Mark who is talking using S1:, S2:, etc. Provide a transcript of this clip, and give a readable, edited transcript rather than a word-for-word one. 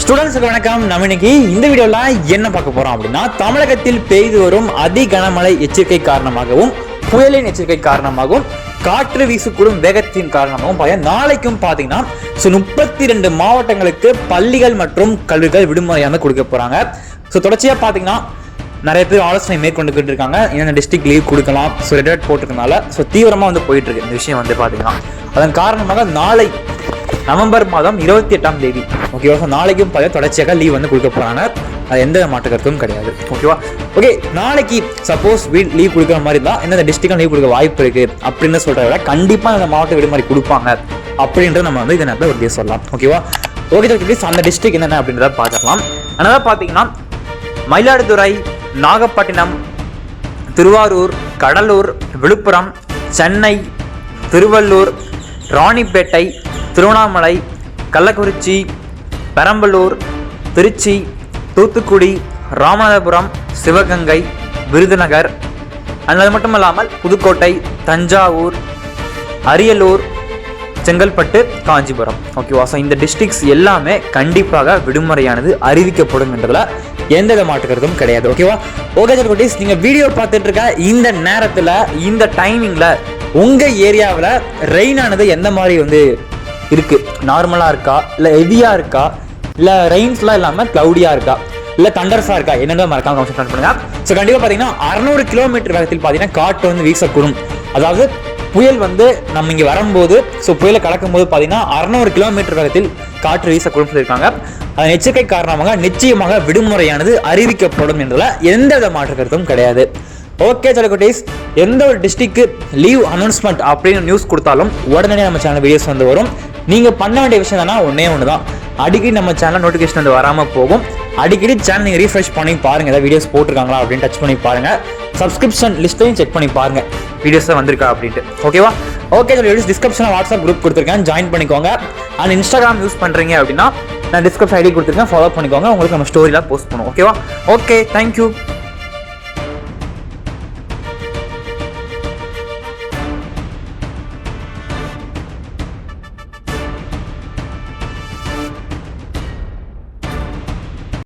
S1: ஸ்டூடெண்ட்ஸுக்கு வணக்கம். நம்ம இன்னைக்கு இந்த வீடியோல என்ன பார்க்க போறோம் அப்படின்னா, தமிழகத்தில் பெய்து வரும் அதி கனமழை எச்சரிக்கை காரணமாகவும் புயலின் எச்சரிக்கை காரணமாகவும் காற்று வீசக்கூடும் வேகத்தின் காரணமாகவும் நாளைக்கும் பார்த்தீங்கன்னா 32 மாவட்டங்களுக்கு பள்ளிகள் மற்றும் கல்லூரிகள் விடுமுறையாக கொடுக்க போறாங்க. ஸோ தொடர்ச்சியாக பார்த்தீங்கன்னா நிறைய பேர் ஆலோசனை மேற்கொண்டுகிட்டு இருக்காங்க. என்னென்ன டிஸ்ட்ரிக்ட் லீவ் கொடுக்கலாம், ஸோ ரெட் அலர்ட் போட்டிருக்கனால ஸோ தீவிரமாக போயிட்டு இருக்கு இந்த விஷயம் பார்த்தீங்கன்னா. அதன் காரணமாக நாளை நவம்பர் மாதம் 28ஆம் தேதி ஓகேவா, ஸோ நாளைக்கும் தொடர்ச்சியாக லீவ் கொடுக்க போகிறாங்க. அது எந்த மாற்று கருத்தும் கிடையாது. ஓகேவா, ஓகே. நாளைக்கு சப்போஸ் லீவ் கொடுக்குற மாதிரி இருந்தால் எந்தெந்த டிஸ்ட்ரிக்டும் லீவ் கொடுக்க வாய்ப்பு இருக்குது அப்படின்னு சொல்கிறத விட கண்டிப்பாக அந்த மாவட்ட விடுமுறை கொடுப்பாங்க அப்படின்றத நம்ம இந்த நேரத்தில் ஒரு சொல்லலாம். ஓகேவா, ஓகே. அந்த டிஸ்ட்ரிக்ட் என்னென்ன அப்படின்றத பார்க்கலாம். அதனால் பார்த்தீங்கன்னா மயிலாடுதுறை, நாகப்பட்டினம், திருவாரூர், கடலூர், விழுப்புரம், சென்னை, திருவள்ளூர், ராணிப்பேட்டை, திருவண்ணாமலை, கள்ளக்குறிச்சி, பெரம்பலூர், திருச்சி, தூத்துக்குடி, ராமநாதபுரம், சிவகங்கை, விருதுநகர், அது மட்டும் இல்லாமல் புதுக்கோட்டை, தஞ்சாவூர், அரியலூர், செங்கல்பட்டு, காஞ்சிபுரம். ஓகேவா, ஸோ இந்த டிஸ்ட்ரிக்ட்ஸ் எல்லாமே கண்டிப்பாக விடுமுறையானது அறிவிக்கப்படும் என்றதுல எந்த மாற்றுக்கிறதும் கிடையாது. ஓகேவா, ஓகே குட்டீஸ், நீங்கள் வீடியோ பார்த்துட்டு இருக்க இந்த நேரத்தில் இந்த டைமிங்கில் உங்கள் ஏரியாவில் ரெயின் ஆனது எந்த மாதிரி இருக்கு, நார்மலாக இருக்கா, இல்லை ஹெவியாக இருக்கா, இல்லை ரெயின்ஸ்லாம் இல்லாமல் க்ளவுடியாக இருக்கா, இல்லை தண்டர்ஸாக இருக்கா, என்னென்ன மறக்காம கமெண்ட் பண்ணுங்க. ஸோ கண்டிப்பாக பார்த்தீங்கன்னா 600 கிலோமீட்டர் வேகத்தில் பார்த்தீங்கன்னா காற்று வீசக்கூடும். அதாவது புயல் நம்ம இங்கே வரும்போது, ஸோ புயலை கலக்கும் போது பார்த்தீங்கன்னா 600 கிலோமீட்டர் வேகத்தில் காற்று வீசக்கூடும் சொல்லியிருக்காங்க. அதன் எச்சரிக்கை காரணமாக நிச்சயமாக விடுமுறையானது அறிவிக்கப்படும் என்றதில் எந்த மாற்று கருத்தும் கிடையாது. ஓகே குட்டீஸ், எந்த ஒரு டிஸ்ட்ரிக்ட் லீவ் அனௌன்ஸ்மெண்ட் அப்படின்னு நியூஸ் கொடுத்தாலும் உடனடியாக நம்ம சேனல் வீடியோஸ் வரும். நீங்கள் பண்ண வேண்டிய விஷயம் தானே ஒன்றே தான், அடிக்கடி நம்ம சேனல் நோட்டிஃபிகேஷன் வராமல் போகும். அடிக்கடி சேனல் நீங்கள் ரீஃப்ரெஷ் பண்ணி பாருங்கள், ஏதாவது வீடியோஸ் போட்டிருக்காங்களா அப்படின்னு டச் பண்ணி பாருங்கள். சப்ஸ்கிரிப்ஷன் லிஸ்ட்டையும் செக் பண்ணி பாருங்கள், வீடியோஸ் தான் வந்திருக்கா அப்படின்ட்டு. ஓகேவா, ஓகே. டிஸ்கிரிப்ஷனில் வாட்ஸ்அப் குரூப் கொடுத்துருக்கேன், ஜாயின் பண்ணிக்கோங்க. அண்ட் இன்ஸ்டாகிராம் யூஸ் பண்ணுறீங்க அப்படின்னா நான் டிஸ்கிரிப்ஷன் ஐடி கொடுத்துருக்கேன், ஃபாலோ பண்ணிக்கோங்க. உங்களுக்கு நம்ம ஸ்டோரியில் போஸ்ட் பண்ணுவோம். ஓகேவா, ஓகே, தேங்க்யூ.